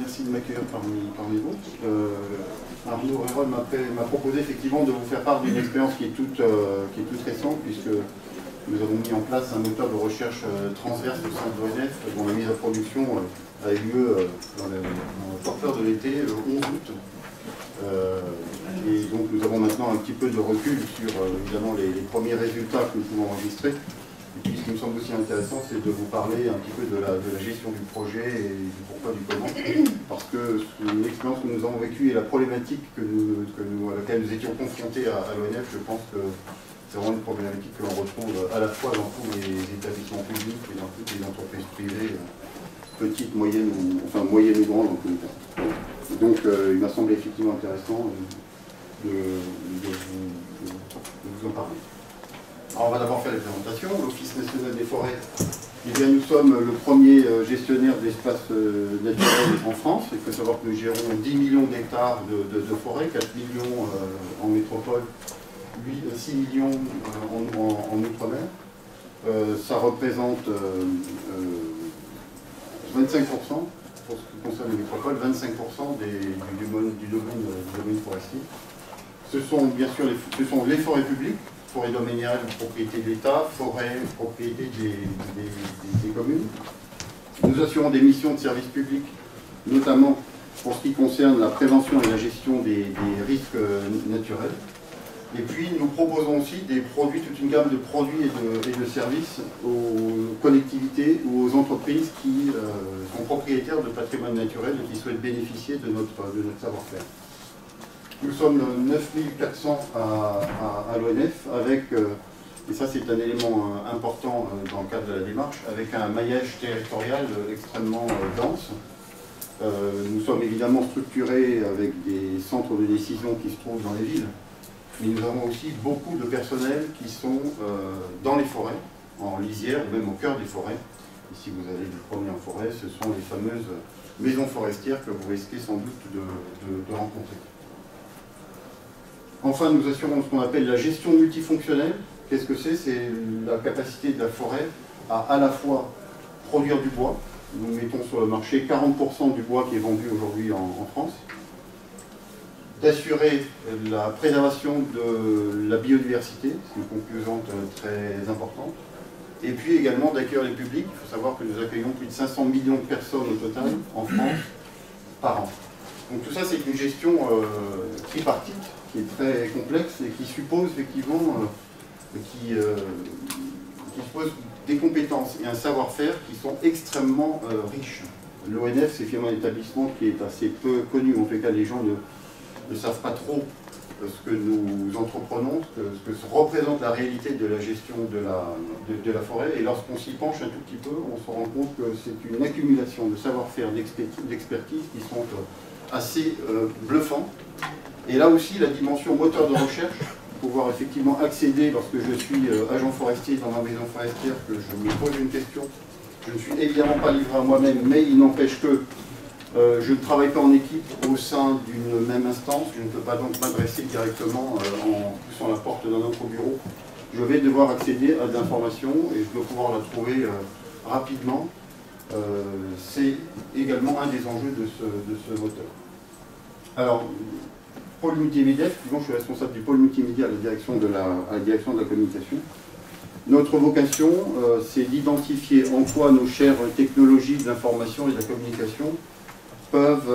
merci de m'accueillir parmi vous. Arnaud Hérol m'a proposé effectivement de vous faire part d'une expérience qui est toute récente, puisque nous avons mis en place un moteur de recherche transverse au sein de l'ONF, dont la mise en production a eu lieu dans le porteur de l'été, le 11 août. Et donc nous avons maintenant un petit peu de recul sur évidemment les premiers résultats que nous pouvons enregistrer. Et puis ce qui me semble aussi intéressant, c'est de vous parler un petit peu de la gestion du projet et du pourquoi, du comment. Parce que l'expérience que nous avons vécue et la problématique à laquelle nous étions confrontés à l'ONF, je pense que c'est vraiment une problématique que l'on retrouve à la fois dans tous les établissements publics et dans toutes les entreprises privées, petites, moyennes ou grandes en tous les cas. Donc il m'a semblé effectivement intéressant de vous en parler. Alors on va d'abord faire les présentations. L'Office national des forêts, eh bien, nous sommes le premier gestionnaire d'espaces naturels en France. Il faut savoir que nous gérons 10 millions d'hectares de forêts, 4 millions en métropole, 6 millions en outre-mer. Ça représente 25%, pour ce qui concerne les métropoles, 25% du domaine forestier. Ce sont bien sûr les forêts publiques, forêts domaniales, propriété de l'État, forêts, propriété des communes. Nous assurons des missions de service public, notamment pour ce qui concerne la prévention et la gestion des risques naturels. Et puis nous proposons aussi des produits, toute une gamme de produits et de services aux collectivités ou aux entreprises qui sont propriétaires de patrimoine naturel et qui souhaitent bénéficier de notre savoir-faire. Nous sommes 9400 à l'ONF avec, et ça c'est un élément important dans le cadre de la démarche, avec un maillage territorial extrêmement dense. Nous sommes évidemment structurés avec des centres de décision qui se trouvent dans les villes, mais nous avons aussi beaucoup de personnel qui sont dans les forêts, en lisière, ou même au cœur des forêts. Ici vous allez vous promener en forêt, ce sont les fameuses maisons forestières que vous risquez sans doute de rencontrer. Enfin, nous assurons ce qu'on appelle la gestion multifonctionnelle. Qu'est-ce que c'est? C'est la capacité de la forêt à la fois produire du bois. Nous mettons sur le marché 40% du bois qui est vendu aujourd'hui en France. D'assurer la préservation de la biodiversité, c'est une composante très importante. Et puis également d'accueillir les publics. Il faut savoir que nous accueillons plus de 500 millions de personnes au total en France par an. Donc tout ça, c'est une gestion tripartite qui est très complexe et qui suppose effectivement qui suppose des compétences et un savoir-faire qui sont extrêmement riches. L'ONF, c'est finalement un établissement qui est assez peu connu, en tout cas les gens ne savent pas trop ce que nous entreprenons, ce que représente la réalité de la gestion de la forêt, et lorsqu'on s'y penche un tout petit peu, on se rend compte que c'est une accumulation de savoir-faire, d'expertise qui sont assez bluffants. Et là aussi, la dimension moteur de recherche, pouvoir effectivement accéder, lorsque je suis agent forestier dans ma maison forestière, que je me pose une question, je ne suis évidemment pas livré à moi-même, mais il n'empêche que je ne travaille pas en équipe au sein d'une même instance, je ne peux pas donc m'adresser directement en poussant la porte d'un autre bureau. Je vais devoir accéder à des informations et je dois pouvoir la trouver rapidement. C'est également un des enjeux de ce moteur. Alors, pôle multimédia, effectivement, je suis responsable du pôle multimédia à la direction de la communication. Notre vocation, c'est d'identifier en quoi nos chères technologies de l'information et de la communication peuvent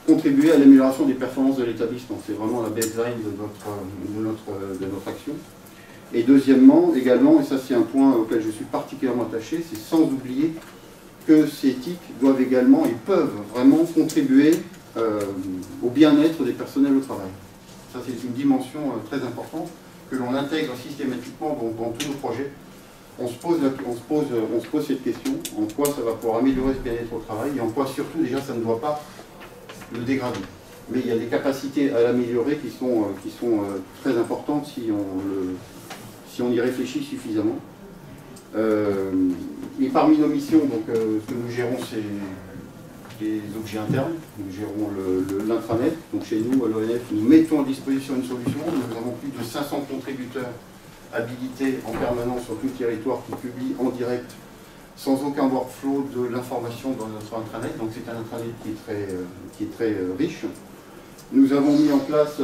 contribuer à l'amélioration des performances de l'établissement. C'est vraiment la baseline de notre action. Et deuxièmement, également, et ça c'est un point auquel je suis particulièrement attaché, c'est sans oublier que ces TIC doivent également et peuvent vraiment contribuer au bien-être des personnels au travail. Ça c'est une dimension très importante que l'on intègre systématiquement dans tous nos projets. On se pose cette question, en quoi ça va pouvoir améliorer ce bien-être au travail et en quoi surtout déjà ça ne doit pas le dégrader. Mais il y a des capacités à l'améliorer qui sont très importantes si on y réfléchit suffisamment. Et parmi nos missions, donc, ce que nous gérons, c'est des objets internes. Nous gérons l'intranet. Donc chez nous, à l'ONF, nous mettons à disposition une solution. Nous avons plus de 500 contributeurs habilités en permanence sur tout le territoire qui publient en direct sans aucun workflow de l'information dans notre intranet. Donc c'est un intranet qui est très riche. Nous avons mis en place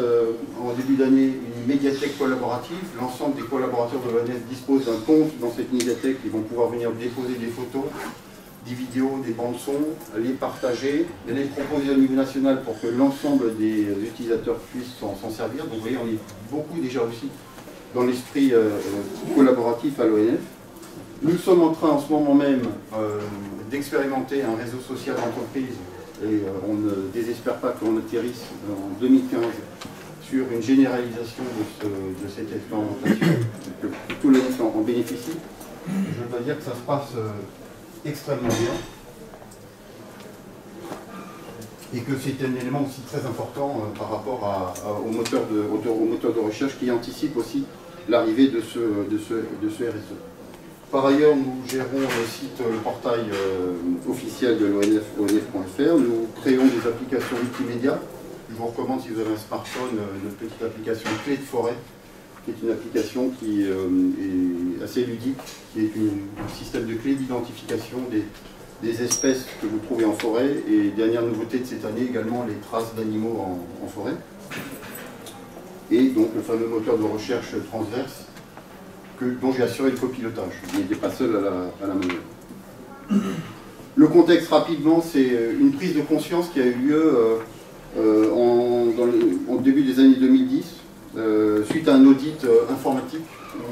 en début d'année une médiathèque collaborative. L'ensemble des collaborateurs de l'ONF disposent d'un compte dans cette médiathèque. Ils vont pouvoir venir déposer des photos, des vidéos, des bandes son, les partager, les proposer au niveau national pour que l'ensemble des utilisateurs puissent s'en servir. Donc vous voyez, on est beaucoup déjà aussi dans l'esprit collaboratif à l'ONF. Nous sommes en train en ce moment même d'expérimenter un réseau social d'entreprise et on ne désespère pas qu'on atterrisse en 2015 sur une généralisation de cette expérimentation, que tout le monde en bénéficie. Je dois dire que ça se passe extrêmement bien et que c'est un élément aussi très important par rapport au moteur de recherche qui anticipe aussi l'arrivée de ce RSE. Par ailleurs, nous gérons le site, le portail officiel de l'ONF, onf.fr. Nous créons des applications multimédia. Je vous recommande, si vous avez un smartphone, notre petite application Clé de forêt, qui est une application qui est assez ludique, qui est un système de clés d'identification des espèces que vous trouvez en forêt. Et dernière nouveauté de cette année, également les traces d'animaux en forêt. Et donc le fameux moteur de recherche transverse, dont j'ai assuré le copilotage. Je n'étais pas seul à la manœuvre. Le contexte, rapidement, c'est une prise de conscience qui a eu lieu au début des années 2010, suite à un audit informatique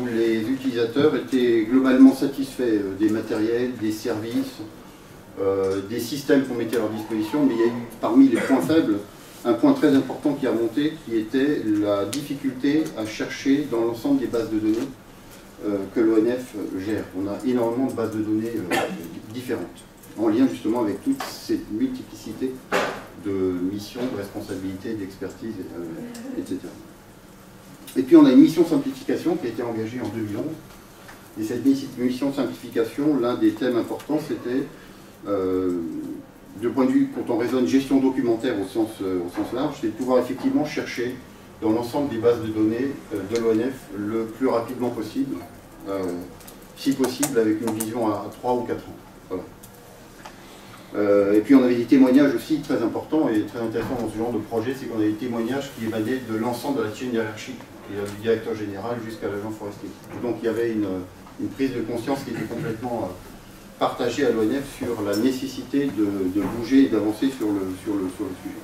où les utilisateurs étaient globalement satisfaits des matériels, des services, des systèmes qu'on mettait à leur disposition, mais il y a eu parmi les points faibles un point très important qui a monté, qui était la difficulté à chercher dans l'ensemble des bases de données que l'ONF gère. On a énormément de bases de données différentes, en lien justement avec toute cette multiplicité de missions, de responsabilités, d'expertise, etc. Et puis on a une mission simplification qui a été engagée en 2011. Et cette mission simplification, l'un des thèmes importants, c'était, de point de vue, quand on raisonne gestion documentaire au sens large, c'est de pouvoir effectivement chercher dans l'ensemble des bases de données de l'ONF le plus rapidement possible, si possible avec une vision à 3 ou 4 ans. Voilà. Et puis on avait des témoignages aussi très importants et très intéressants dans ce genre de projet, c'est qu'on avait des témoignages qui émanaient de l'ensemble de la chaîne hiérarchique, du directeur général jusqu'à l'agent forestier. Donc il y avait une prise de conscience qui était complètement partagée à l'ONF sur la nécessité de bouger et d'avancer sur le sujet.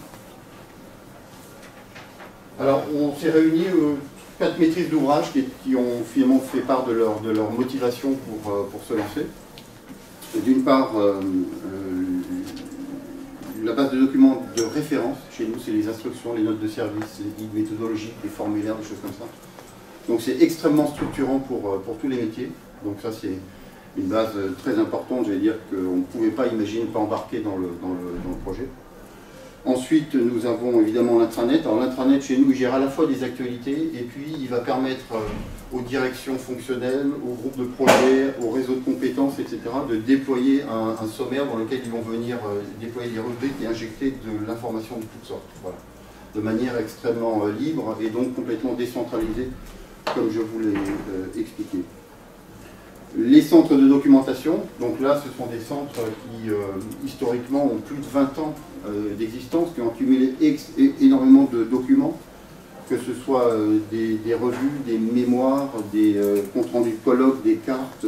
Alors, on s'est réunis 4 maîtrises d'ouvrage qui ont finalement fait part de leur motivation pour se lancer. D'une part, la base de documents de référence, chez nous, c'est les instructions, les notes de service, les guides méthodologiques, les formulaires, des choses comme ça. Donc c'est extrêmement structurant pour tous les métiers. Donc ça, c'est une base très importante, j'allais dire, qu'on ne pouvait pas imaginer, pas embarquer dans le projet. Ensuite, nous avons évidemment l'intranet. Alors l'intranet, chez nous, il gère à la fois des actualités, et puis il va permettre aux directions fonctionnelles, aux groupes de projets, aux réseaux de compétences, etc., de déployer un sommaire dans lequel ils vont venir déployer des rubriques et injecter de l'information de toutes sortes. Voilà. De manière extrêmement libre et donc complètement décentralisée, comme je vous l'ai expliqué. Les centres de documentation, donc là ce sont des centres qui historiquement ont plus de 20 ans d'existence, qui ont accumulé énormément de documents, que ce soit des revues, des mémoires, des comptes rendus de colloques, des cartes,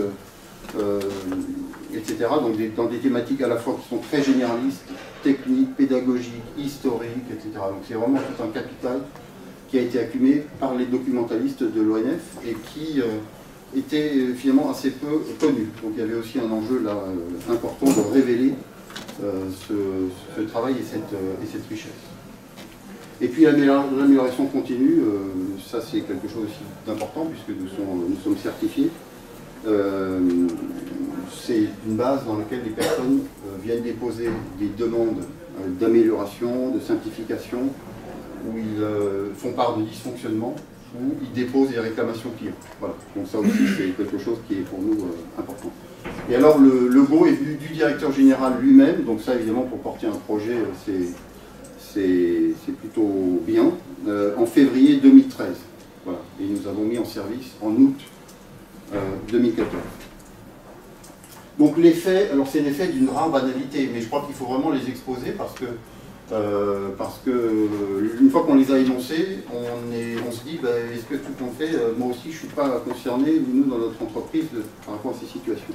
etc. Donc dans des thématiques à la fois qui sont très généralistes, techniques, pédagogiques, historiques, etc. Donc c'est vraiment tout un capital qui a été accumulé par les documentalistes de l'ONF et qui était finalement assez peu connu. Donc il y avait aussi un enjeu là important de révéler ce travail et cette richesse. Et puis l'amélioration continue, ça c'est quelque chose aussi d'important puisque nous sommes certifiés. C'est une base dans laquelle les personnes viennent déposer des demandes d'amélioration, de simplification, où ils font part de dysfonctionnement, où ils déposent des réclamations clients. Voilà. Donc ça aussi c'est quelque chose qui est pour nous important. Et alors le go est venu du directeur général lui-même, donc ça évidemment pour porter un projet c'est plutôt bien, en février 2013. Voilà. Et nous avons mis en service en août 2014. Donc les faits, alors c'est des faits d'une rare banalité, mais je crois qu'il faut vraiment les exposer parce que une fois qu'on les a énoncés, on se dit, est-ce que tout compte fait, moi aussi je ne suis pas concerné, nous dans notre entreprise, par rapport à ces situations.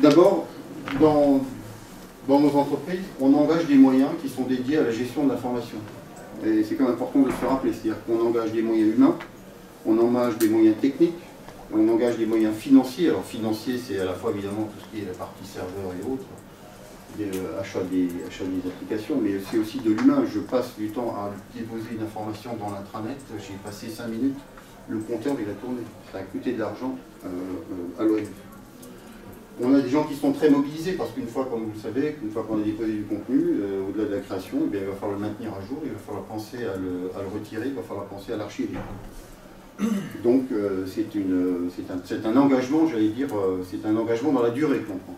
D'abord, dans nos entreprises, on engage des moyens qui sont dédiés à la gestion de l'information. Et c'est quand même important de se rappeler, c'est-à-dire qu'on engage des moyens humains, on engage des moyens techniques, on engage des moyens financiers. Alors financier, c'est à la fois évidemment tout ce qui est la partie serveur et autres, achat des applications, mais c'est aussi de l'humain. Je passe du temps à déposer une information dans l'intranet, j'ai passé 5 minutes, le compteur il a tourné. Ça a coûté de l'argent à l'ONF. On a des gens qui sont très mobilisés parce qu'une fois, comme vous le savez, une fois qu'on a déposé du contenu, au-delà de la création, il va falloir le maintenir à jour, il va falloir penser à le retirer, il va falloir penser à l'archiver. Donc c'est un engagement, j'allais dire, c'est un engagement dans la durée qu'on prend.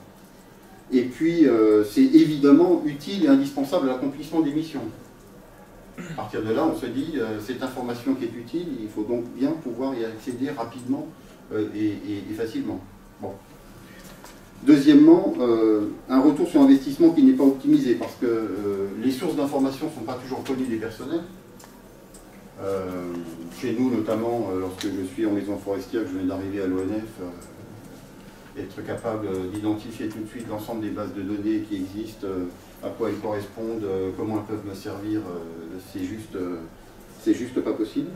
Et puis c'est évidemment utile et indispensable à l'accomplissement des missions. À partir de là, on se dit, cette information qui est utile, il faut donc bien pouvoir y accéder rapidement et facilement. Bon. Deuxièmement, un retour sur investissement qui n'est pas optimisé, parce que les sources d'information ne sont pas toujours connues des personnels. Chez nous, notamment, lorsque je suis en maison forestière, que je viens d'arriver à l'ONF, être capable d'identifier tout de suite l'ensemble des bases de données qui existent, à quoi elles correspondent, comment elles peuvent me servir, c'est juste pas possible.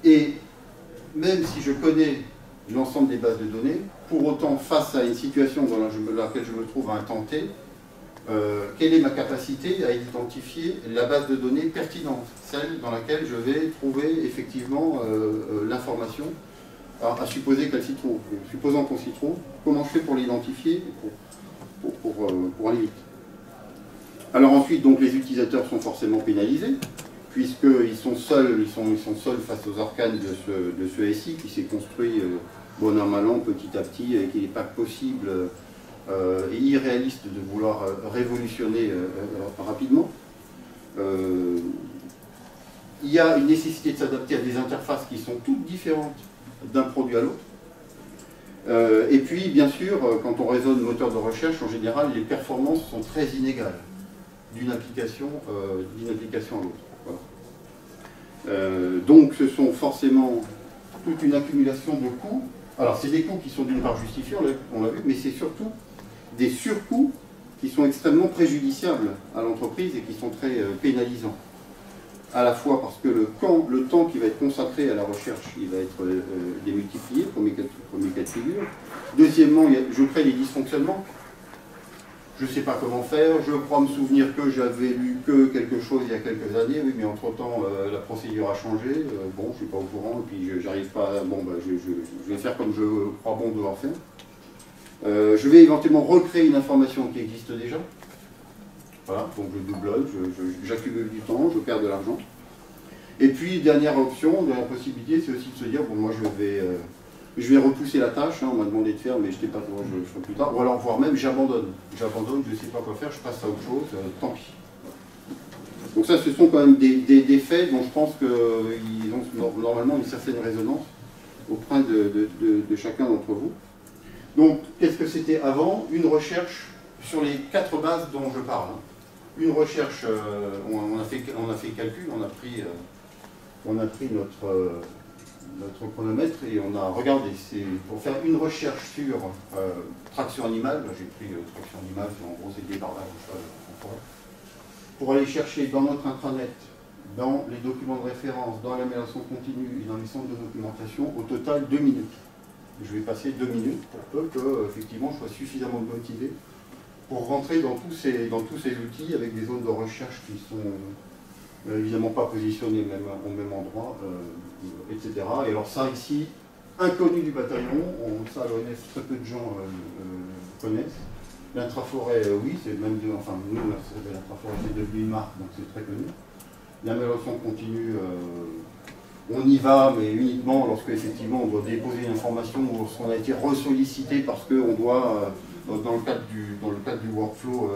Et même si je connais l'ensemble des bases de données, pour autant, face à une situation dans laquelle je me trouve à un temps T, quelle est ma capacité à identifier la base de données pertinente, celle dans laquelle je vais trouver effectivement l'information, à supposer qu'elle s'y trouve. Supposant qu'on s'y trouve, comment je fais pour l'identifier pour aller vite. Alors ensuite, donc, les utilisateurs sont forcément pénalisés, puisqu'ils sont seuls, ils sont seuls face aux arcanes de ce SI qui s'est construit bon an mal an, petit à petit, et qu'il n'est pas possible et irréaliste de vouloir révolutionner rapidement. Il y a une nécessité de s'adapter à des interfaces qui sont toutes différentes d'un produit à l'autre. Et puis, bien sûr, quand on raisonne moteur de recherche, en général, les performances sont très inégales d'une application à l'autre. Voilà. Donc, ce sont forcément toute une accumulation de coûts. Alors, c'est des coûts qui sont d'une part justifiés, on l'a vu, mais c'est surtout des surcoûts qui sont extrêmement préjudiciables à l'entreprise et qui sont très pénalisants. À la fois parce que le temps qui va être consacré à la recherche, il va être démultiplié, premier cas de figure. Deuxièmement, je crée des dysfonctionnements. Je ne sais pas comment faire, je crois me souvenir que j'avais lu que quelque chose il y a quelques années, oui, mais entre-temps, la procédure a changé, bon, je ne suis pas au courant, et puis j'arrive pas, bon, je vais faire comme je crois bon devoir faire. Je vais éventuellement recréer une information qui existe déjà. Voilà, donc je doublonne, j'accumule du temps, je perds de l'argent. Et puis, dernière option, dernière possibilité, c'est aussi de se dire, bon, moi je vais repousser la tâche, hein, on m'a demandé de faire, mais je n'étais pas pour, je ferai plus tard. Ou alors, voire même, j'abandonne. J'abandonne, je ne sais pas quoi faire, je passe à autre chose, tant pis. Donc ça, ce sont quand même des faits dont je pense qu'ils ont normalement une certaine résonance auprès de chacun d'entre vous. Donc, qu'est-ce que c'était avant? Une recherche sur les 4 bases dont je parle. Une recherche, on a fait calcul, on a pris notre chronomètre et on a regardé. C'est pour faire une recherche sur traction animale. J'ai pris traction animale, en gros c'est débardage en forêt. Pour aller chercher dans notre intranet, dans les documents de référence, dans l'amélioration continue et dans les centres de documentation, au total 2 minutes. Je vais passer 2 minutes pour peu que effectivement je sois suffisamment motivé pour rentrer dans tous ces outils avec des zones de recherche qui sont évidemment pas positionnées au même endroit, etc. Et alors ça ici, inconnu du bataillon, ça à l'ONF très peu de gens connaissent. L'intraforêt, oui, c'est même enfin nous, l'intraforêt c'est devenu une marque, donc c'est très connu. L'amélioration continue, on y va, mais uniquement lorsque effectivement on doit déposer une information ou lorsqu'on a été ressollicité parce qu'on doit, dans le cadre du workflow,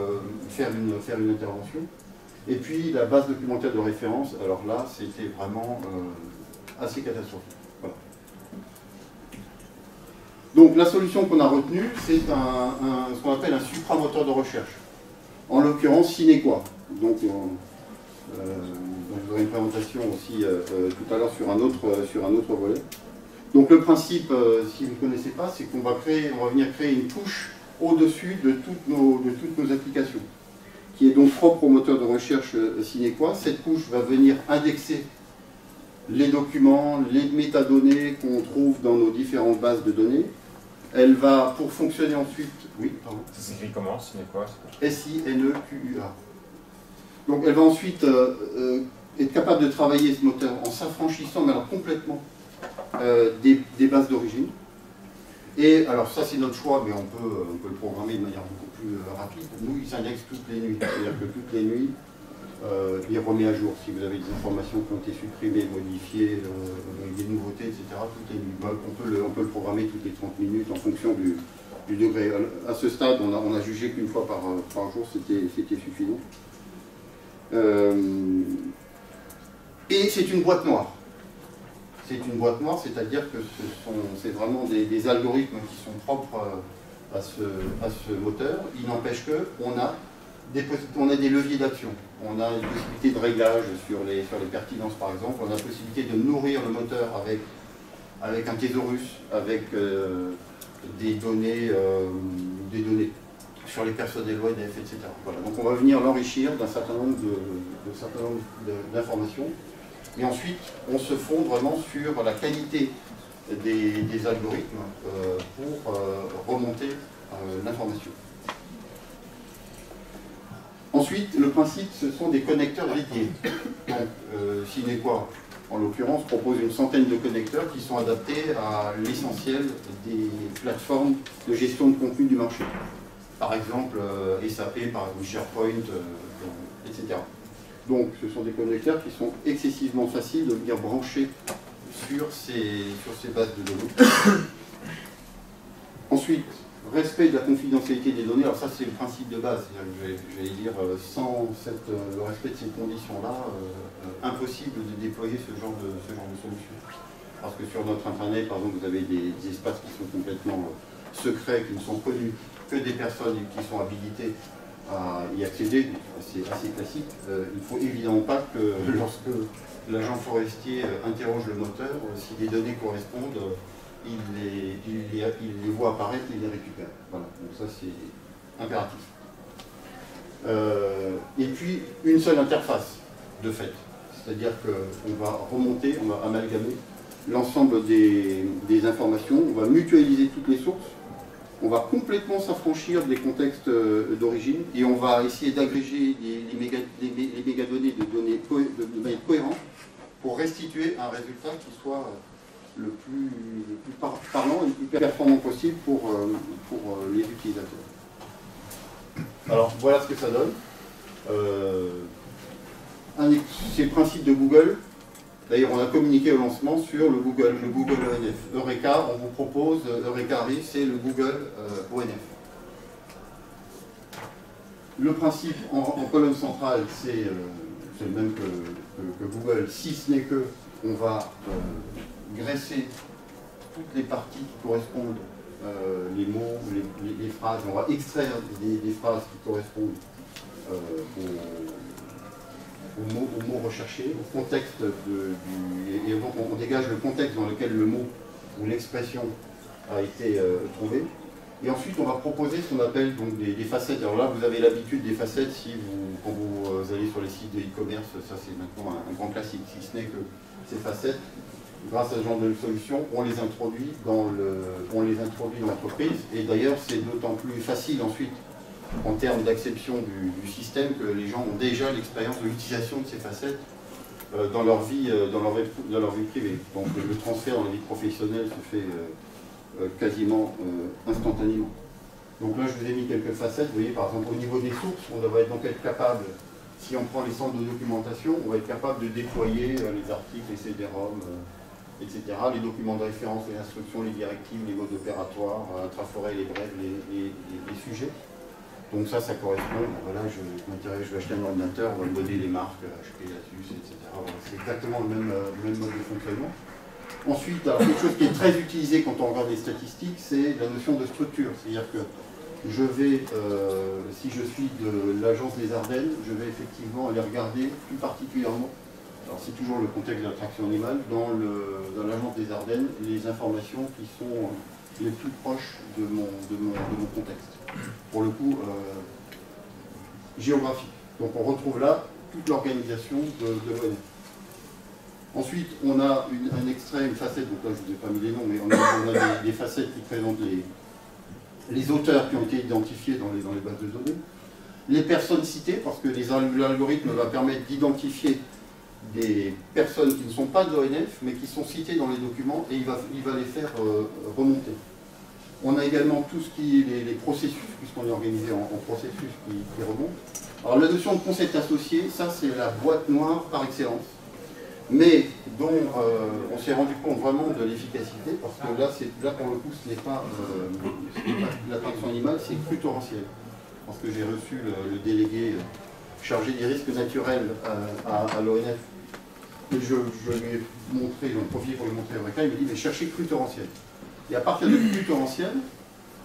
faire une intervention. Et puis la base documentaire de référence, alors là, c'était vraiment assez catastrophique. Voilà. Donc la solution qu'on a retenue, c'est ce qu'on appelle un supramoteur de recherche. En l'occurrence, Cinequa. Donc vous aurez une présentation aussi tout à l'heure sur un autre volet. Donc le principe, si vous ne connaissez pas, c'est qu'on va venir créer une couche au-dessus de toutes nos applications, qui est donc propre au moteur de recherche Cinequa. Cette couche va venir indexer les documents, les métadonnées qu'on trouve dans nos différentes bases de données. Elle va, pour fonctionner ensuite... Oui, pardon. Ça s'écrit comment, Cinequa? S-I-N-E-Q-U-A. Donc elle va ensuite être capable de travailler ce moteur en s'affranchissant, mais alors complètement, des bases d'origine. Et alors ça c'est notre choix, mais on peut le programmer de manière beaucoup plus rapide. Nous, il s'indexe toutes les nuits, c'est-à-dire que toutes les nuits, il remet à jour si vous avez des informations qui ont été supprimées, modifiées, des nouveautés, etc. Toutes les nuits. On peut le programmer toutes les 30 minutes en fonction du degré. À ce stade, on a jugé qu'une fois par jour, c'était suffisant. Et c'est une boîte noire. C'est une boîte noire, c'est-à-dire que c'est vraiment des algorithmes qui sont propres à ce moteur. Il n'empêche qu'on a des leviers d'action. On a une possibilité de réglage sur les pertinences, par exemple. On a la possibilité de nourrir le moteur avec un thésaurus, avec des données sur les personnels ONF, etc. Voilà. Donc on va venir l'enrichir d'un certain nombre d'informations. Et ensuite, on se fonde vraiment sur la qualité des algorithmes pour remonter l'information. Ensuite, le principe, ce sont des connecteurs dédiés. Donc, Cinequa, en l'occurrence, propose une centaine de connecteurs qui sont adaptés à l'essentiel des plateformes de gestion de contenu du marché. Par exemple, SAP, par exemple, SharePoint, etc. Donc, ce sont des connecteurs qui sont excessivement faciles de venir brancher sur ces bases de données. Ensuite, respect de la confidentialité des données. Alors ça, c'est le principe de base. J'allais dire, sans le respect de ces conditions-là, impossible de déployer ce genre de solution. Parce que sur notre Internet, par exemple, vous avez des espaces qui sont complètement secrets, qui ne sont connus que des personnes qui sont habilitées à y accéder, c'est assez classique. Il ne faut évidemment pas que lorsque l'agent forestier interroge le moteur, si les données correspondent, il les voit apparaître et il les récupère. Voilà, donc ça c'est impératif. Et puis une seule interface, de fait. C'est-à-dire qu'on va remonter, on va amalgamer l'ensemble des informations, on va mutualiser toutes les sources, on va complètement s'affranchir des contextes d'origine et on va essayer d'agréger les mégadonnées de manière cohérente pour restituer un résultat qui soit le plus parlant et le plus performant possible pour les utilisateurs. Alors voilà ce que ça donne. C'est le principe de Google. D'ailleurs, on a communiqué au lancement sur le Google ONF. Eureka, on vous propose, Eureka arrive, c'est le Google ONF. Le principe en colonne centrale, c'est le même que Google, si ce n'est que on va graisser toutes les parties qui correspondent, les mots, les phrases. On va extraire des phrases qui correspondent aux mots recherchés, au contexte et donc on dégage le contexte dans lequel le mot ou l'expression a été trouvé. Et ensuite, on va proposer ce qu'on appelle donc des facettes. Alors là, vous avez l'habitude des facettes quand vous allez sur les sites de e-commerce, ça c'est maintenant un grand classique, si ce n'est que ces facettes, grâce à ce genre de solution, on les introduit dans l'entreprise. Et d'ailleurs, c'est d'autant plus facile ensuite en termes d'acception du système que les gens ont déjà l'expérience de l'utilisation de ces facettes dans leur vie privée. Donc le transfert dans la vie professionnelle se fait quasiment instantanément. Donc là, je vous ai mis quelques facettes. Vous voyez, par exemple, au niveau des sources, on va donc être capable, si on prend les centres de documentation, on va être capable de déployer les articles, les CD-ROM, etc., les documents de référence, les instructions, les directives, les modes opératoires, intraforêt, les brèves, les sujets. Donc ça correspond. Voilà, je vais acheter un ordinateur, on va me donner les marques, HP, Asus, etc. Voilà, c'est exactement le même mode de fonctionnement. Ensuite, alors, quelque chose qui est très utilisé quand on regarde les statistiques, c'est la notion de structure. C'est-à-dire que je vais, si je suis de l'agence des Ardennes, je vais effectivement aller regarder plus particulièrement, alors c'est toujours le contexte de l'attraction animale, dans l'agence des Ardennes, les informations qui sont les plus proches de mon contexte. Pour le coup, géographique. Donc on retrouve là toute l'organisation de l'ONF. Ensuite, on a un extrait, une facette, donc là je ne vous ai pas mis les noms, mais on a des facettes qui présentent les auteurs qui ont été identifiés dans les bases de données, les personnes citées, parce que l'algorithme va permettre d'identifier des personnes qui ne sont pas de l'ONF, mais qui sont citées dans les documents, et il va les faire remonter. On a également tout ce qui est les processus, puisqu'on est organisé en processus qui remontent. Alors la notion de concept associé, ça c'est la boîte noire par excellence, mais dont on s'est rendu compte vraiment de l'efficacité, parce que là pour le coup ce n'est pas l'attraction animale, c'est cru torrentiel. Parce que j'ai reçu le délégué chargé des risques naturels à l'ONF, et je lui ai montré, j'en ai profité pour lui montrer avec il m'a dit mais cherchez cru torrentiel. Et à partir de cru torrentiel,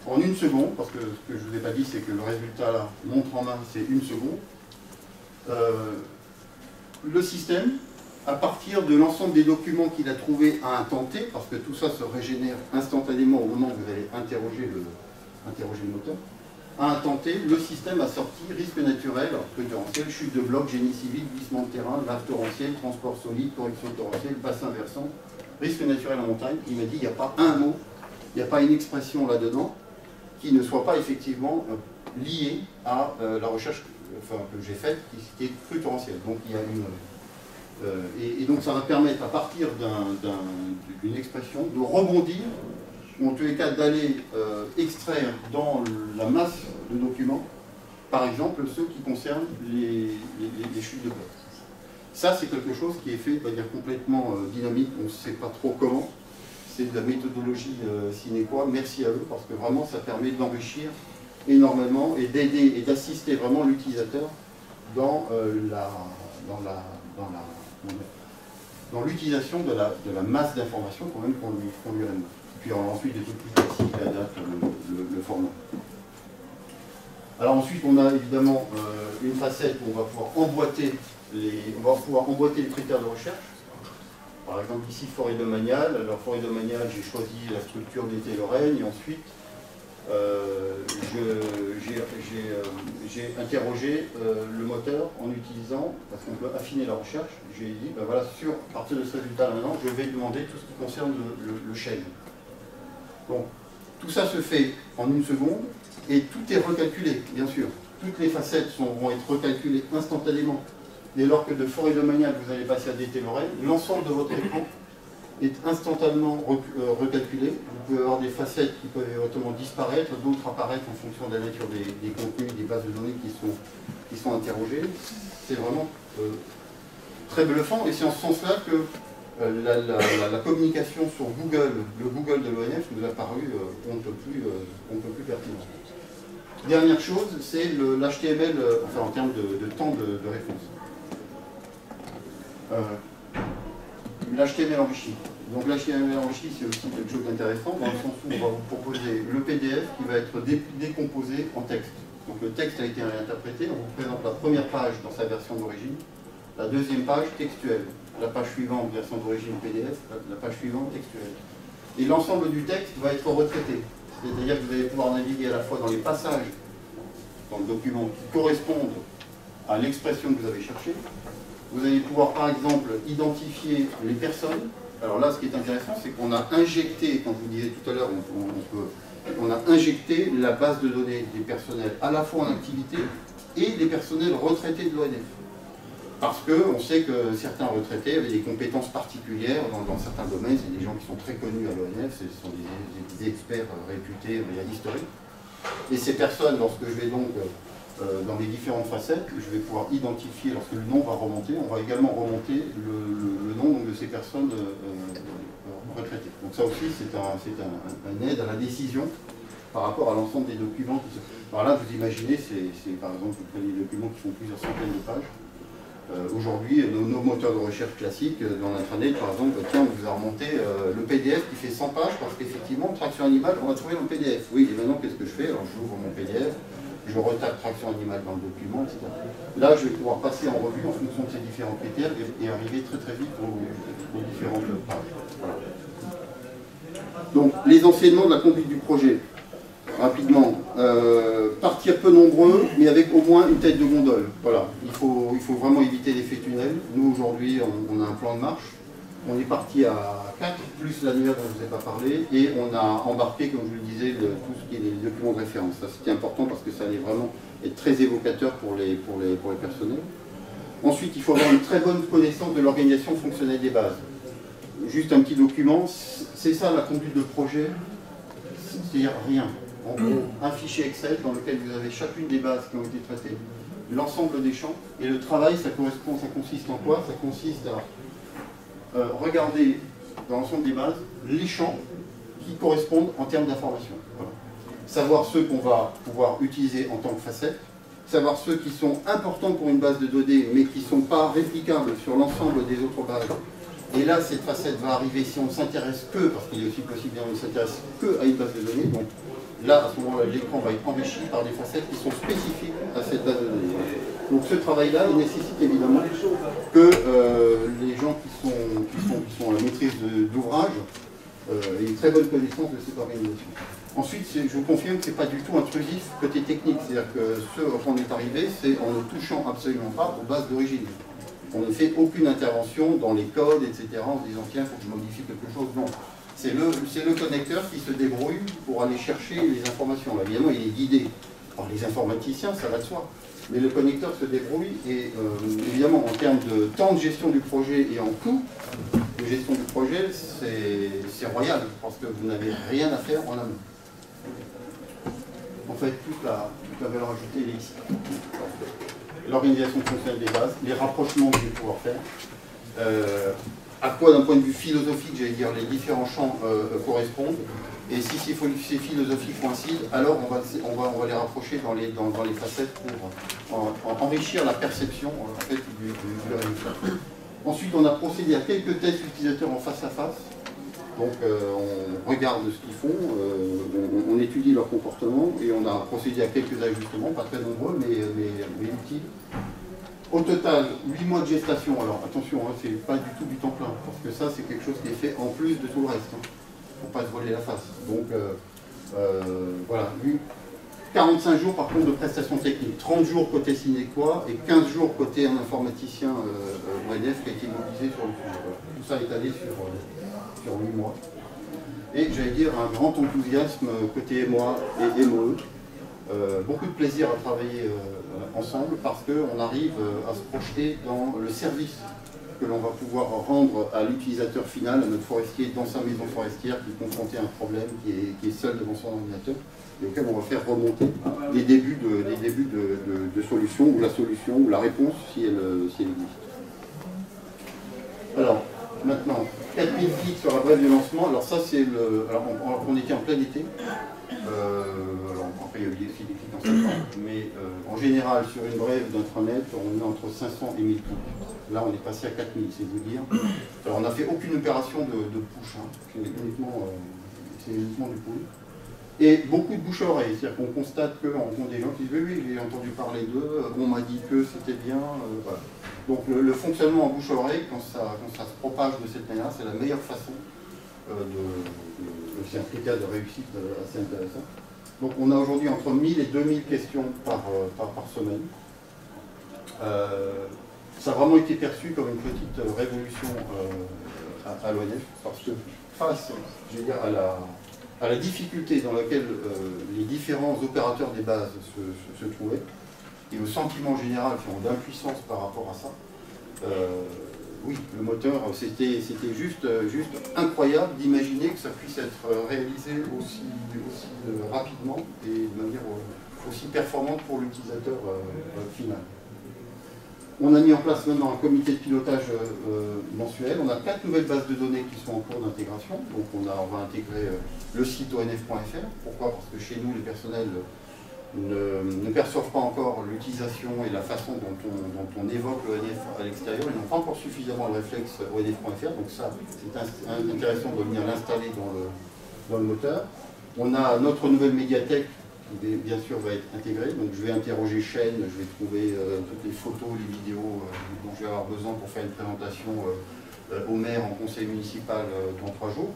en une seconde, parce que ce que je ne vous ai pas dit, c'est que le résultat là, montre en main, c'est une seconde, le système, à partir de l'ensemble des documents qu'il a trouvés à un temps T, parce que tout ça se régénère instantanément au moment où vous allez interroger le moteur, à un temps T, le système a sorti risque naturel, cru torrentiel, chute de bloc, génie civil, glissement de terrain, lave torrentiel, transport solide, correction torrentielle, bassin versant, risque naturel en montagne. Il m'a dit il n'y a pas un mot, il n'y a pas une expression là-dedans qui ne soit pas effectivement liée à la recherche que j'ai faite, qui est cru torrentiel. Donc il y a et donc ça va permettre, à partir d'une expression, de rebondir, ou en tous les cas d'aller extraire dans la masse de documents, par exemple ceux qui concernent les chutes de blocs. Ça c'est quelque chose qui est fait de manière complètement dynamique, on ne sait pas trop comment. C'est de la méthodologie sine qua, merci à eux, parce que vraiment ça permet d'enrichir énormément et d'aider et d'assister vraiment l'utilisateur dans l'utilisation de la masse d'informations quand même qu'on lui ramène. Puis ensuite des trucs plus classiques, la date, le format. Alors ensuite on a évidemment une facette où on va pouvoir emboîter les critères de recherche. Par exemple ici forêt domaniale. Alors forêt domaniale, j'ai choisi la structure d'été Lorraine et ensuite j'ai interrogé le moteur en utilisant, parce qu'on peut affiner la recherche, j'ai dit ben voilà, à partir de ce résultat là maintenant, je vais demander tout ce qui concerne le chêne. Donc tout ça se fait en une seconde et tout est recalculé, bien sûr. Toutes les facettes vont être recalculées instantanément. Dès lors que de forêt domaniale vous allez passer à DT Lorraine, l'ensemble de votre écran est instantanément recalculé. Vous pouvez avoir des facettes qui peuvent éventuellement disparaître, d'autres apparaître en fonction de la nature des contenus, des bases de données qui sont interrogées. C'est vraiment très bluffant et c'est en ce sens-là que la communication sur Google, le Google de l'ONF nous a paru on ne peut plus pertinent. Dernière chose, c'est l'HTML, enfin en termes de temps de réponse. L'HTML enrichi. Donc l'HTML enrichi, c'est aussi quelque chose d'intéressant dans le sens où on va vous proposer le PDF qui va être décomposé en texte. Donc le texte a été réinterprété, on vous présente la première page dans sa version d'origine, la deuxième page textuelle, la page suivante version d'origine PDF, la page suivante textuelle. Et l'ensemble du texte va être retraité. C'est-à-dire que vous allez pouvoir naviguer à la fois dans les passages dans le document qui correspondent à l'expression que vous avez cherchée. Vous allez pouvoir par exemple identifier les personnes. Alors là, ce qui est intéressant, c'est qu'on a injecté, comme je vous disais tout à l'heure, on a injecté la base de données des personnels à la fois en activité et des personnels retraités de l'ONF. Parce qu'on sait que certains retraités avaient des compétences particulières dans certains domaines. C'est des gens qui sont très connus à l'ONF, ce sont des experts réputés, historiques. Et ces personnes, lorsque je vais donc dans les différentes facettes, je vais pouvoir identifier, lorsque le nom va remonter, on va également remonter le nom de ces personnes retraitées. Donc ça aussi, c'est un aide à la décision par rapport à l'ensemble des documents. Alors là, vous imaginez, c'est par exemple, vous prenez des documents qui font plusieurs centaines de pages. Aujourd'hui, nos moteurs de recherche classiques, dans l'intranet, par exemple, tiens, on vous a remonté le PDF qui fait 100 pages parce qu'effectivement, traction animale, on va trouver dans le PDF. Oui, et maintenant, qu'est-ce que je fais? Alors, j'ouvre mon PDF, je retape traction animale dans le document, etc. Là, je vais pouvoir passer en revue en fonction de ces différents critères et arriver très très vite aux différentes pages. Voilà. Donc, les enseignements de la conduite du projet. Rapidement, partir peu nombreux, mais avec au moins une tête de gondole. Voilà, il faut vraiment éviter l'effet tunnel. Nous, aujourd'hui, on a un plan de marche. On est parti à 4, plus l'annuaire dont je ne vous ai pas parlé, et on a embarqué, comme je vous le disais, tout ce qui est les documents de référence. Ça, c'était important parce que ça allait vraiment être très évocateur pour les personnels. Ensuite, il faut avoir une très bonne connaissance de l'organisation fonctionnelle des bases. Juste un petit document, c'est ça la conduite de projet, c'est-à-dire rien. En gros, un fichier Excel dans lequel vous avez chacune des bases qui ont été traitées, l'ensemble des champs, et le travail, ça consiste en quoi? Ça consiste à regarder dans l'ensemble des bases les champs qui correspondent en termes d'information. Voilà. Savoir ceux qu'on va pouvoir utiliser en tant que facettes, savoir ceux qui sont importants pour une base de données, mais qui ne sont pas réplicables sur l'ensemble des autres bases. Et là, cette facette va arriver si on ne s'intéresse que, parce qu'il est aussi possible qu'on ne s'intéresse que à une base de données. Donc là, à ce moment-là, l'écran va être enrichi par des facettes qui sont spécifiques à cette base de données. Donc ce travail-là, il nécessite évidemment que les gens qui sont à la maîtrise d'ouvrage aient une très bonne connaissance de cette organisation. Ensuite, je vous confirme que ce n'est pas du tout intrusif côté technique. C'est-à-dire que ce à quoi on est arrivé, c'est en ne touchant absolument pas aux bases d'origine. On ne fait aucune intervention dans les codes, etc., en se disant tiens, il faut que je modifie quelque chose. Non. C'est le connecteur qui se débrouille pour aller chercher les informations. Là, évidemment, il est guidé par les informaticiens, ça va de soi. Mais le connecteur se débrouille et évidemment, en termes de temps de gestion du projet et en coût de gestion du projet, c'est royal parce que vous n'avez rien à faire en amont. En fait, toute la valeur ajoutée est ici. L'organisation fonctionnelle des bases, les rapprochements que je vais pouvoir faire, à quoi d'un point de vue philosophique, j'allais dire, les différents champs correspondent, et si ces philosophies coïncident, alors on va les rapprocher dans les facettes pour enrichir la perception en fait, du résultat. Ensuite, on a procédé à quelques tests utilisateurs en face à face. Donc on regarde ce qu'ils font, on étudie leur comportement et on a procédé à quelques ajustements, pas très nombreux mais utiles. Au total, 8 mois de gestation. Alors attention, hein, c'est pas du tout du temps plein, parce que ça c'est quelque chose qui est fait en plus de tout le reste. Hein, pour pas se voler la face. Donc voilà, 45 jours par contre de prestations techniques, 30 jours côté Cinéquois et 15 jours côté un informaticien ONF qui a été mobilisé sur le sujet. Voilà. Tout ça étalé sur 8 mois. Et j'allais dire un grand enthousiasme côté MOA et MOE. Beaucoup de plaisir à travailler ensemble parce qu'on arrive à se projeter dans le service que l'on va pouvoir rendre à l'utilisateur final, à notre forestier dans sa maison forestière qui est confronté à un problème, qui est seul devant son ordinateur et auquel on va faire remonter des débuts de solution ou la solution ou la réponse si elle existe. Alors, maintenant, 4000 clics sur la brève de lancement. Alors ça, c'est le... Alors, on était en plein été. Alors, après, il y a eu des clics en septembre. Mais en général, sur une brève d'intranet, on est entre 500 et 1000 clics. Là, on est passé à 4000, c'est vous dire. Alors, on n'a fait aucune opération de push. Hein. C'est uniquement du pull. Et beaucoup de bouche à oreille. C'est-à-dire qu'on constate qu'on rencontre des gens qui disent oui, j'ai entendu parler d'eux, on m'a dit que c'était bien. Voilà. Donc le fonctionnement en bouche à oreille, quand ça se propage de cette manière, c'est la meilleure façon c'est un critère de réussite assez intéressant. Donc on a aujourd'hui entre 1000 et 2000 questions par semaine. Ça a vraiment été perçu comme une petite révolution à l'ONF, parce que face, je veux dire, à la difficulté dans laquelle les différents opérateurs des bases se trouvaient, et au sentiment général d'impuissance par rapport à ça, oui, le moteur, c'était juste incroyable d'imaginer que ça puisse être réalisé aussi rapidement et de manière aussi performante pour l'utilisateur final. On a mis en place maintenant un comité de pilotage mensuel. On a 4 nouvelles bases de données qui sont en cours d'intégration. Donc on va intégrer le site onf.fr. Pourquoi? Parce que chez nous, les personnels ne perçoivent pas encore l'utilisation et la façon dont on évoque l'ONF à l'extérieur. Ils n'ont pas encore suffisamment le réflexe ONF.fr, donc ça, c'est intéressant de venir l'installer dans le moteur. On a notre nouvelle médiathèque qui, bien sûr, va être intégrée. Donc, je vais interroger chaîne, je vais trouver toutes les photos, les vidéos dont je vais avoir besoin pour faire une présentation au maire en conseil municipal dans 3 jours.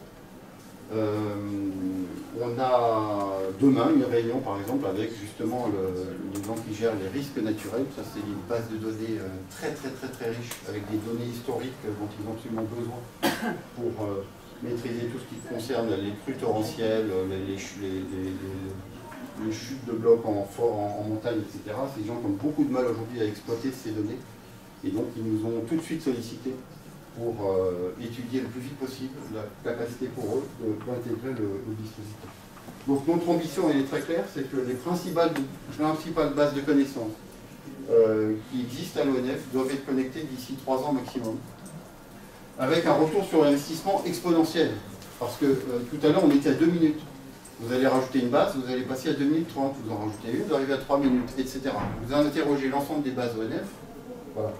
On a demain une réunion par exemple avec justement les gens qui gèrent les risques naturels. Ça, c'est une base de données très riche avec des données historiques dont ils ont absolument besoin pour maîtriser tout ce qui concerne les crues torrentielles, les chutes de blocs en montagne, etc. C'est des gens qui ont beaucoup de mal aujourd'hui à exploiter ces données et donc ils nous ont tout de suite sollicité pour étudier le plus vite possible la capacité pour eux d'intégrer le dispositif. Donc notre ambition, elle est très claire, c'est que les principales bases de connaissances qui existent à l'ONF doivent être connectées d'ici 3 ans maximum, avec un retour sur l'investissement exponentiel. Parce que tout à l'heure, on était à 2 minutes. Vous allez rajouter une base, vous allez passer à 2 minutes 30, vous en rajoutez une, vous arrivez à 3 minutes, etc. Vous interrogez l'ensemble des bases ONF, voilà.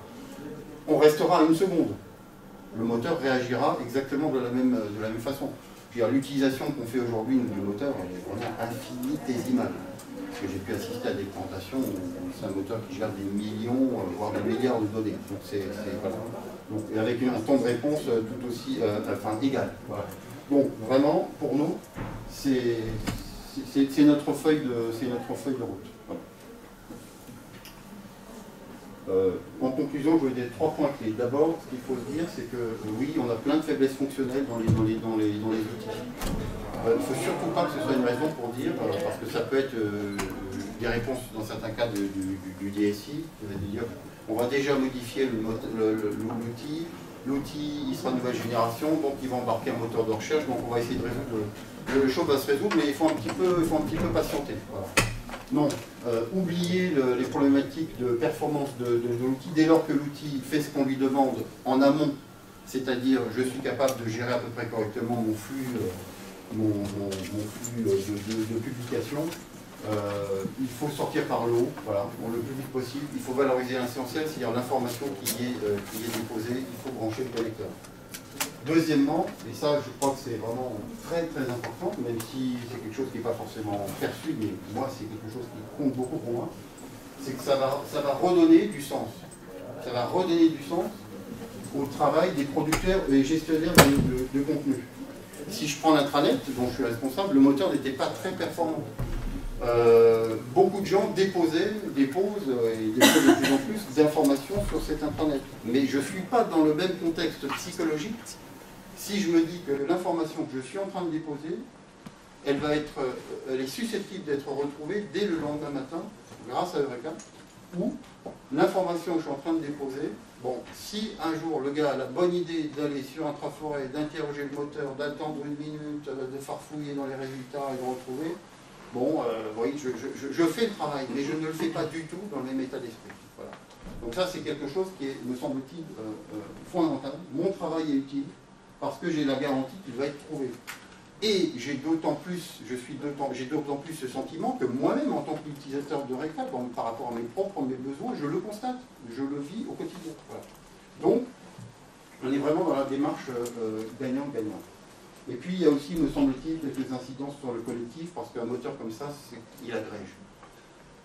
On restera à 1 seconde. Le moteur réagira exactement de la même façon. L'utilisation qu'on fait aujourd'hui du moteur, elle est vraiment infinitésimale. Parce que j'ai pu assister à des présentations où c'est un moteur qui gère des millions, voire des milliards de données. Donc voilà. Donc, avec un temps de réponse tout aussi égal. Voilà. Donc vraiment, pour nous, c'est notre feuille de route. Voilà. En conclusion, je vais dire 3 points clés. D'abord, ce qu'il faut se dire, c'est que oui, on a plein de faiblesses fonctionnelles dans les outils. Il ne faut surtout pas que ce soit une raison pour dire, parce que ça peut être des réponses dans certains cas du DSI, vous allez dire, on va déjà modifier l'outil, l'outil il sera de nouvelle génération, donc il va embarquer un moteur de recherche, donc on va essayer de résoudre, le chose va se résoudre, mais il faut un petit peu patienter. Voilà. Non, oublier les problématiques de performance de l'outil dès lors que l'outil fait ce qu'on lui demande en amont, c'est-à-dire je suis capable de gérer à peu près correctement mon flux, de publication. Il faut sortir par le haut, voilà, le plus vite possible. Il faut valoriser l'essentiel, c'est-à-dire l'information qui est déposée, il faut brancher le connecteur. Deuxièmement, et ça je crois que c'est vraiment très important, même si c'est quelque chose qui n'est pas forcément perçu, mais moi c'est quelque chose qui compte beaucoup pour moi, c'est que ça va redonner du sens. Ça va redonner du sens au travail des producteurs et gestionnaires de contenu. Si je prends l'intranet, dont je suis responsable, le moteur n'était pas très performant. Beaucoup de gens déposent et déposent de plus en plus d'informations sur cet intranet. Mais je ne suis pas dans le même contexte psychologique si je me dis que l'information que je suis en train de déposer, elle est susceptible d'être retrouvée dès le lendemain matin, grâce à Eureka, ou l'information que je suis en train de déposer, bon, si un jour le gars a la bonne idée d'aller sur Intraforêt, d'interroger le moteur, d'attendre 1 minute, de farfouiller dans les résultats et de retrouver, bon, oui, je fais le travail, mais je ne le fais pas du tout dans le même état d'esprit. Voilà. Donc ça, c'est quelque chose qui est, me semble-t-il, fondamental. Mon travail est utile parce que j'ai la garantie qu'il va être trouvé. Et j'ai d'autant plus ce sentiment que moi-même, en tant qu'utilisateur de Eureka, par rapport à mes besoins, je le constate, je le vis au quotidien. Voilà. Donc, on est vraiment dans la démarche gagnant-gagnant. Et puis, il y a aussi, me semble-t-il, quelques incidences sur le collectif, parce qu'un moteur comme ça, il agrège.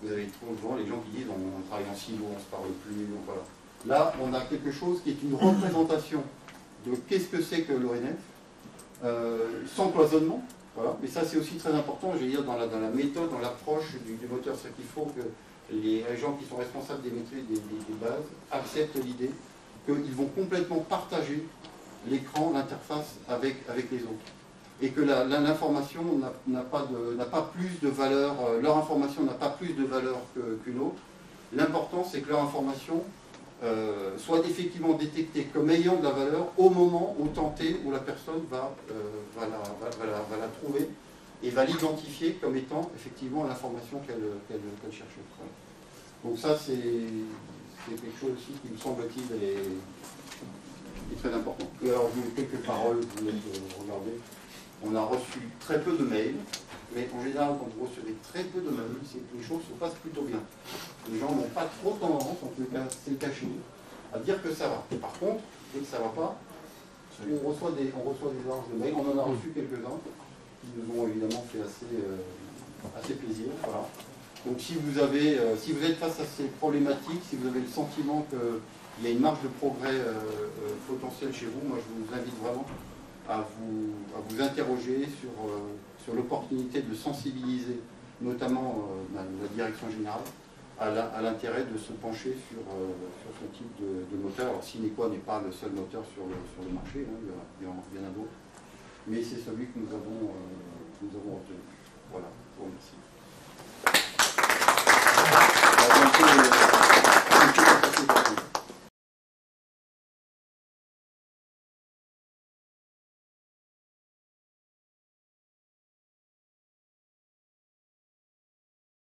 Vous avez trop souvent les gens qui disent on travaille en silo, on ne se parle plus, donc voilà. Là, on a quelque chose qui est une représentation de qu'est-ce que c'est que l'ONF, sans cloisonnement, voilà. Mais ça c'est aussi très important, je veux dire, dans la méthode, dans l'approche du moteur. C'est qu'il faut que les gens qui sont responsables des métiers des bases acceptent l'idée qu'ils vont complètement partager l'écran, l'interface avec les autres. Et que l'information n'a pas plus de valeur, leur information n'a pas plus de valeur qu'une autre. L'important c'est que leur information soit effectivement détectée comme ayant de la valeur au moment, au temps T, où la personne va la trouver et va l'identifier comme étant effectivement l'information qu'elle cherchait. Voilà. Donc ça, c'est quelque chose aussi qui me semble-t-il est très important. Et alors, quelques paroles, je vous laisse regarder. On a reçu très peu de mails, mais en général, quand vous recevez très peu de mails, c'est que les choses se passent plutôt bien. Les gens n'ont pas trop tendance, en tout cas c'est le cas chez nous, à dire que ça va. Par contre, dès que ça ne va pas, on reçoit des larges de mails, on en a reçu quelques-uns, qui nous ont évidemment fait assez plaisir. Voilà. Donc si vous êtes face à ces problématiques, si vous avez le sentiment qu'il y a une marge de progrès potentielle chez vous, moi je vous invite vraiment à vous interroger sur l'opportunité de sensibiliser notamment la direction générale à l'intérêt de se pencher sur ce type de moteur. Alors Cinequa n'est pas le seul moteur sur le marché, hein, il y en a d'autres, mais c'est celui que nous avons retenu. Voilà, je vous remercie.